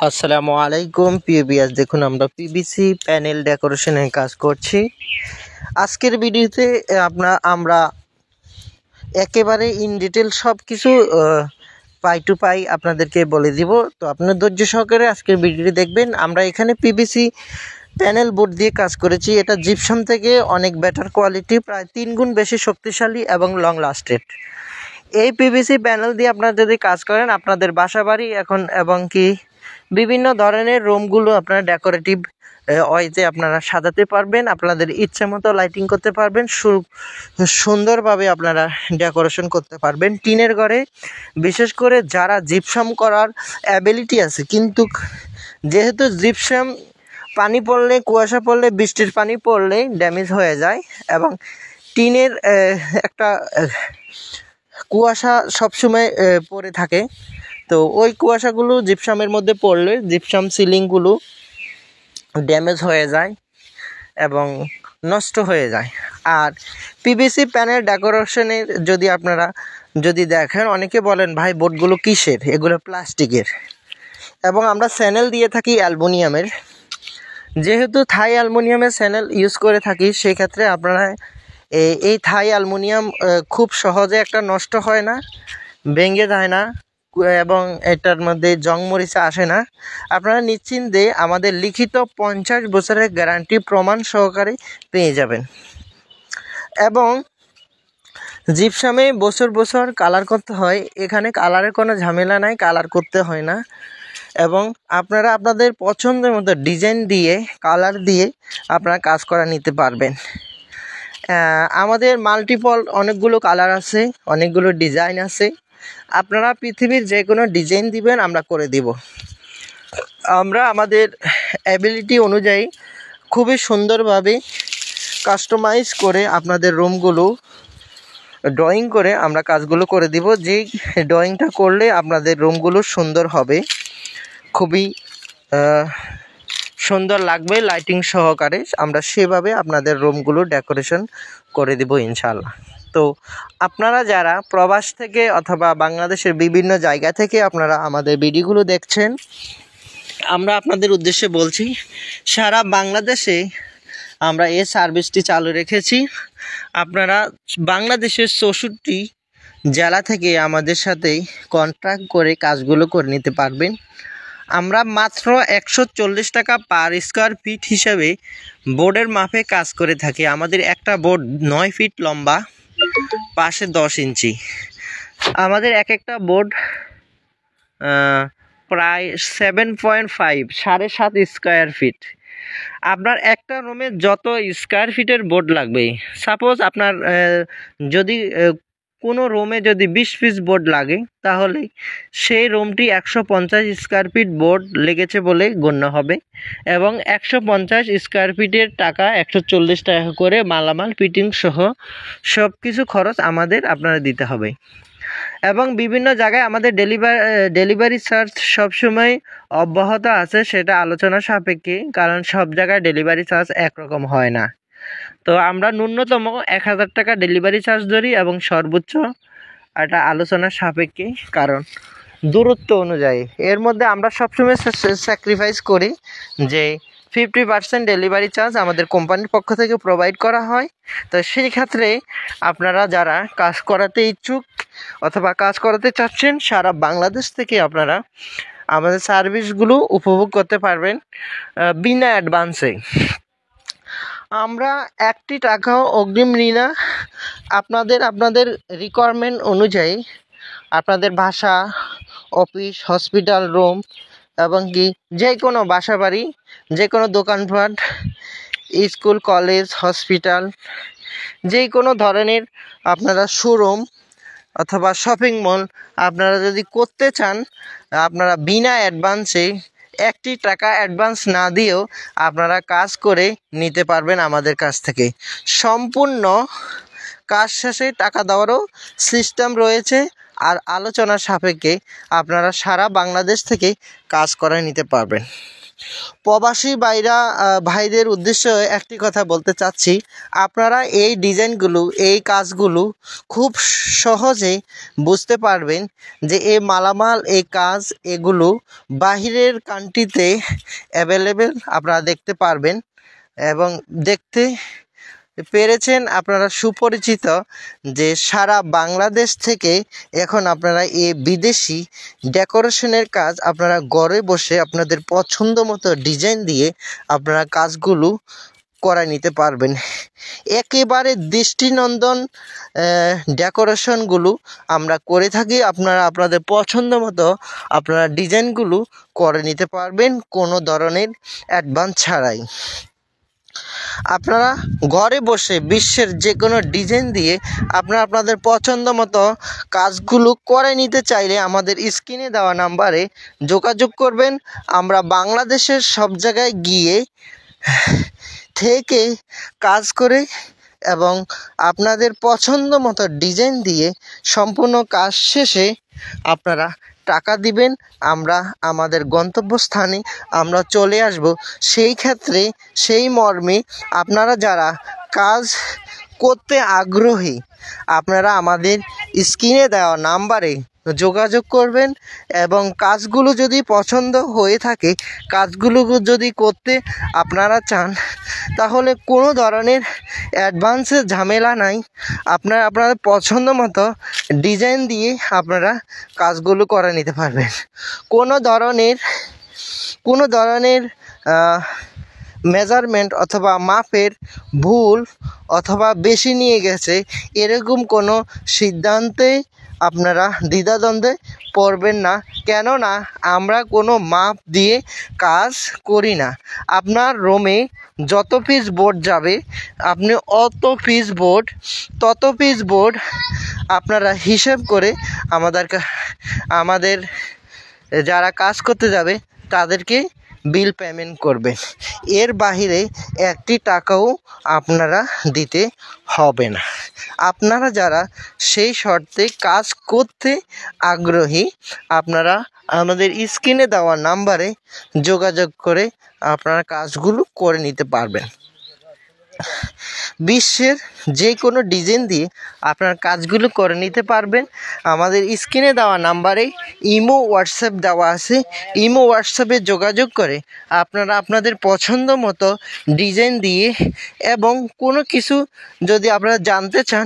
আসসালামু আলাইকুম পিবিএস। দেখুন আমরা পিভিসি প্যানেল ডেকোরেশনের কাজ করছি। আজকের ভিডিওতে আমরা একেবারে ইন ডিটেল সব কিছু পাই টু পাই আপনাদেরকে বলে দিব। তো আপনার ধৈর্য সহকারে আজকের ভিডিওটি দেখবেন। আমরা এখানে পিভিসি প্যানেল বোর্ড দিয়ে কাজ করেছি। এটা জিপসাম থেকে অনেক বেটার কোয়ালিটি, প্রায় 3 গুণ বেশি শক্তিশালী এবং লং লাস্টেড। এই পিভিসি প্যানেল দিয়ে আপনারা যদি কাজ করেন, আপনাদের বাসাবাড়ি এবং কি বিভিন্ন ধরনের রুমগুলো আপনারা ডেকোরেটিভ ওয়েতে আপনারা সাজাতে পারবেন। আপনাদের ইচ্ছে মতো লাইটিং করতে পারবেন, সুন্দরভাবে আপনারা ডেকোরেশন করতে পারবেন। টিনের ঘরে বিশেষ করে যারা জিপসাম করার অ্যাবিলিটি আছে, কিন্তু যেহেতু জিপসাম পানি পড়লে, কুয়াশা পড়লে, বৃষ্টির পানি পড়লে ড্যামেজ হয়ে যায় এবং টিনের একটা কুয়াশা সবসময় পড়ে থাকে। তো ওই কুয়াশাগুলো জিপসামের মধ্যে পড়লে জিপসাম সিলিংগুলো ড্যামেজ হয়ে যায় এবং নষ্ট হয়ে যায়। আর পিভিসি প্যানেল ডেকোরেশনের আপনারা যদি দেখেন, অনেকে বলেন ভাই বোর্ডগুলো কিসের, এগুলো প্লাস্টিকের এবং আমরা স্যানেল দিয়ে থাকি অ্যালুমিনিয়ামের। যেহেতু থাই অ্যালুমিনিয়ামের স্যানেল ইউজ করে থাকি, সেক্ষেত্রে আপনারা এই থাই অ্যালুমিনিয়াম খুব সহজে নষ্ট হয় না, ভেঙে যায় না এবং এটার মধ্যে জং মরিচা আসে না। আপনারা নিশ্চিন্তে আমাদের লিখিত 50 বছরের গ্যারান্টি প্রমাণ সহকারে পেয়ে যাবেন। এবং জিপসামে বছর বছর কালার করতে হয়, এখানে কালারের কোনো ঝামেলা নাই, কালার করতে হয় না। এবং আপনারা আপনাদের পছন্দের মতো ডিজাইন দিয়ে, কালার দিয়ে আপনারা কাজ করা নিতে পারবেন। আমাদের মাল্টিপল অনেকগুলো কালার আছে, অনেকগুলো ডিজাইন আছে। আপনারা পৃথিবীর যে কোনো ডিজাইন দিবেন, আমরা করে দিব। আমরা আমাদের অ্যাবিলিটি অনুযায়ী খুবই সুন্দরভাবে কাস্টমাইজ করে আপনাদের রুমগুলো ড্রয়িং করে আমরা কাজগুলো করে দিব। যেই ড্রয়িংটা করলে আপনাদের রুমগুলো সুন্দর হবে, খুবই সুন্দর লাগবে লাইটিং সহকারে, আমরা সেভাবে আপনাদের রুমগুলো ডেকোরেশন করে দিব ইনশাআল্লাহ। তো আপনারা যারা প্রবাস থেকে অথবা বাংলাদেশের বিভিন্ন জায়গা থেকে আপনারা আমাদের ভিডিওগুলো দেখছেন, আমরা আপনাদের উদ্দেশ্যে বলছি, সারা বাংলাদেশে আমরা এই সার্ভিসটি চালু রেখেছি। আপনারা বাংলাদেশের 64 জেলা থেকে আমাদের সাথে কন্ট্রাক্ট করে কাজগুলো করে নিতে পারবেন। আমরা মাত্র 140 টাকা পার স্কোয়ার ফিট হিসাবে বোর্ডের মাপে কাজ করে থাকি। আমাদের একটা বোর্ড 9 ফিট লম্বা, পাশে 10 ইঞ্চি। আমাদের একটা বোর্ড প্রায় 7.5 7.5 স্কোয়ার ফিট। আপনার একটা রুমে যত স্কোয়ার ফিটের বোর্ড লাগবে, সাপোজ আপনার যদি কোনো রুমে যদি 20 পিস বোর্ড লাগে, তাহলে সেই রুমটি 150 স্কোয়ার ফিট বোর্ড লেগেছে বলে গণ্য হবে এবং 150 স্কোয়ার ফিটের টাকা 140 টাকা করে মালামাল ফিটিং সহ সব কিছু খরচ আপনারা দিতে হবে। এবং বিভিন্ন জায়গায় আমাদের ডেলিভারি চার্জ সবসময় অব্যাহত আছে, সেটা আলোচনা সাপেক্ষে, কারণ সব জায়গায় ডেলিভারি চার্জ একরকম হয় না। তো আমরা ন্যূনতম 1000 টাকা ডেলিভারি চার্জ ধরি এবং সর্বোচ্চ এটা আলোচনা সাপেক্ষে, কারণ দূরত্ব অনুযায়ী। এর মধ্যে আমরা সবসময় স্যাক্রিফাইস করি যে 50% ডেলিভারি চার্জ আমাদের কোম্পানির পক্ষ থেকে প্রোভাইড করা হয়। তো সেই ক্ষেত্রে আপনারা যারা কাজ করাতে ইচ্ছুক অথবা কাজ করাতে চাচ্ছেন, সারা বাংলাদেশ থেকে আপনারা আমাদের সার্ভিসগুলো উপভোগ করতে পারবেন বিনা অ্যাডভান্সে। আমরা 1 টাকাও অগ্রিম নিই না। আপনাদের রিকোয়ারমেন্ট অনুযায়ী আপনাদের বাসা, অফিস, হসপিটাল রুম এবং কি যে কোনো বাসা বাড়ি, যে কোনো দোকানপাট, স্কুল, কলেজ, হসপিটাল, যে কোনো ধরনের আপনারা শোরুম অথবা শপিং মল আপনারা যদি করতে চান, আপনারা বিনা অ্যাডভান্সে 1 টাকা অ্যাডভান্স না দিয়েও আপনারা কাজ করে নিতে পারবেন আমাদের কাছ থেকে। সম্পূর্ণ কাজ শেষে টাকা দেওয়ারও সিস্টেম রয়েছে। আর আলোচনার সাপেক্ষে আপনারা সারা বাংলাদেশ থেকে কাজ করে নিতে পারবেন। প্রবাসী ভাইদের উদ্দেশ্যে একটি কথা বলতে চাচ্ছি, আপনারা এই ডিজাইনগুলো, এই কাজগুলো খুব সহজে বুঝতে পারবেন যে এই মালামাল, এই কাজ, এগুলো বাহিরের কান্ট্রিতে অ্যাভেলেবেল আপনারা দেখতে পারবেন এবং দেখতে পেরেছেন। আপনারা সুপরিচিত যে সারা বাংলাদেশ থেকে এখন আপনারা এই বিদেশি ডেকোরেশনের কাজ আপনারা ঘরে বসে আপনাদের পছন্দ মতো ডিজাইন দিয়ে আপনারা কাজগুলো করে নিতে পারবেন। একেবারে দৃষ্টিনন্দন ডেকোরেশনগুলো আমরা করে থাকি। আপনারা আপনাদের পছন্দ মতো আপনারা ডিজাইনগুলো করে নিতে পারবেন কোনো ধরনের অ্যাডভান্স ছাড়াই। আপনারা ঘরে বসে বিশ্বের যে কোনো ডিজাইন দিয়ে আপনারা আপনাদের পছন্দ মতো কাজগুলো করে নিতে চাইলে আমাদের স্ক্রিনে দেওয়া নাম্বারে যোগাযোগ করবেন। আমরা বাংলাদেশের সব জায়গায় গিয়ে থেকে কাজ করে এবং আপনাদের পছন্দ মতো ডিজাইন দিয়ে সম্পূর্ণ কাজ শেষে আপনারা টাকা দিবেন, আমরা আমাদের গন্তব্যস্থানে আমরা চলে আসব। সেই ক্ষেত্রে সেই মর্মে আপনারা যারা কাজ করতে আগ্রহী আপনারা আমাদের স্ক্রিনে দেওয়া নাম্বারে যোগাযোগ করবেন এবং কাজগুলো যদি পছন্দ হয়ে থাকে, কাজগুলো যদি করতে আপনারা চান, তাহলে কোনো ধরনের অ্যাডভান্সের ঝামেলা নাই। আপনারা আপনাদের পছন্দ মতো ডিজাইন দিয়ে আপনারা কাজগুলো করে নিতে পারবেন। কোনো ধরনের মেজারমেন্ট অথবা মাপের ভুল অথবা বেশি নিয়ে গেছে এরকম কোনো সিদ্ধান্তে আপনারা দ্বিধাদ্বন্দ্বে পড়বেন না, কেননা আমরা কোনো মাপ দিয়ে কাজ করি না। আপনার রুমে যত পিস বোর্ড যাবে আপনি তত পিস বোর্ড আপনারা হিসেব করে আমাদের যারা কাজ করতে যাবে তাদেরকে বিল পেমেন্ট করবেন। এর বাহিরে একটি টাকাও আপনারা দিতে হবে না। আপনারা যারা সেই শর্তে কাজ করতে আগ্রহী আপনারা আমাদের স্ক্রিনে দেওয়া নাম্বারে যোগাযোগ করে আপনারা কাজগুলো করে নিতে পারবেন। বিশ্বের যে কোনো ডিজাইন দিয়ে আপনার কাজগুলো করে নিতে পারবেন। আমাদের স্ক্রিনে দেওয়া নাম্বারে ইমো হোয়াটসঅ্যাপ দেওয়া আছে, ইমো হোয়াটসঅ্যাপে যোগাযোগ করে আপনারা আপনাদের পছন্দ মতো ডিজাইন দিয়ে এবং কোনো কিছু যদি আপনারা জানতে চান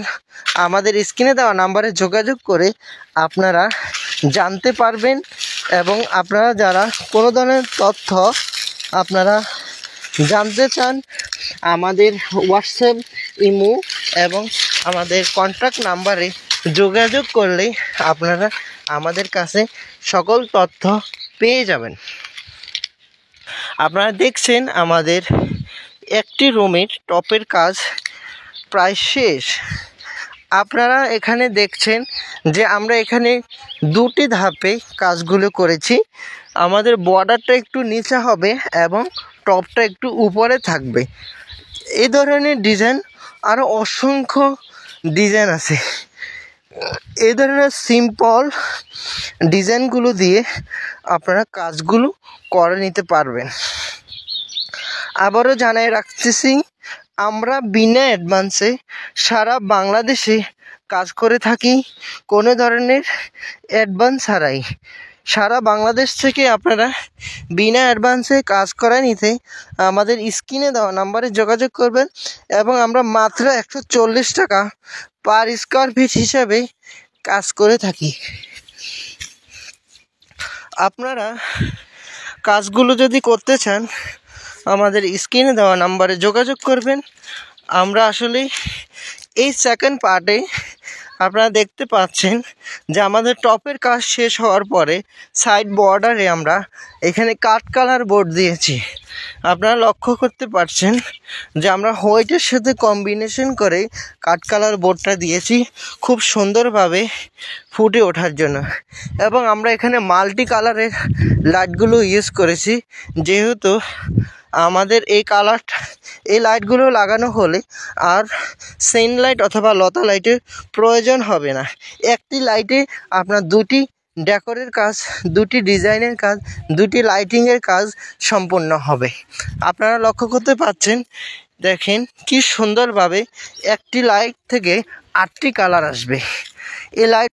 আমাদের স্ক্রিনে দেওয়া নাম্বারে যোগাযোগ করে আপনারা জানতে পারবেন। এবং আপনারা যারা কোনো ধরনের তথ্য আপনারা জানতে চান আমাদের হোয়াটসঅ্যাপ, ইমো এবং আমাদের কন্ট্যাক্ট নাম্বারে যোগাযোগ করলেই আপনারা আমাদের কাছে সকল তথ্য পেয়ে যাবেন। আপনারা দেখছেন আমাদের একটি রুমের টপের কাজ প্রায় শেষ। আপনারা এখানে দেখছেন যে আমরা এখানে দুটি ধাপে কাজগুলো করেছি। আমাদের বর্ডারটা একটু নিচে হবে এবং টপটা একটু উপরে থাকবে। এই ধরনের ডিজাইন আরও অসংখ্য ডিজাইন আছে। এই ধরনের সিম্পল ডিজাইনগুলো দিয়ে আপনারা কাজগুলো করে নিতে পারবেন। আবারও জানাই রাখতেছি, আমরা বিনা অ্যাডভান্সে সারা বাংলাদেশে কাজ করে থাকি, কোনো ধরনের অ্যাডভান্স ছাড়াই। সারা বাংলাদেশ থেকে আপনারা বিনা অ্যাডভান্সে কাজ করে নিতে আমাদের স্ক্রিনে দেওয়া নাম্বারে যোগাযোগ করবেন এবং আমরা মাত্র 140 টাকা পার স্কোয়ার ফিট হিসাবে কাজ করে থাকি। আপনারা কাজগুলো যদি করতে চান আমাদের স্ক্রিনে দেওয়া নাম্বারে যোগাযোগ করবেন। আমরা আসলে এই সেকেন্ড পার্টে আপনারা দেখতে পাচ্ছেন যে আমাদের টপের কাজ শেষ হওয়ার পরে সাইড বর্ডারে আমরা এখানে কাঠ কালার বোর্ড দিয়েছি। আপনারা লক্ষ্য করতে পারছেন যে আমরা হোয়াইটের সাথে কম্বিনেশন করে কাঠ কালার বোর্ডটা দিয়েছি খুব সুন্দরভাবে ফুটে ওঠার জন্য। এবং আমরা এখানে মাল্টি কালারের লাইটগুলো ইউজ করেছি, যেহেতু আমাদের এই লাইটগুলো লাগানো হলে আর সেন লাইট অথবা লতা লাইটের প্রয়োজন হবে না। একটি লাইটে আপনার দুটি ডেকোরের কাজ, দুটি ডিজাইনের কাজ, দুটি লাইটিংয়ের কাজ সম্পূর্ণ হবে। আপনারা লক্ষ্য করতে পারছেন, দেখেন কি সুন্দরভাবে একটি লাইট থেকে 8টি কালার আসবে। এই লাইট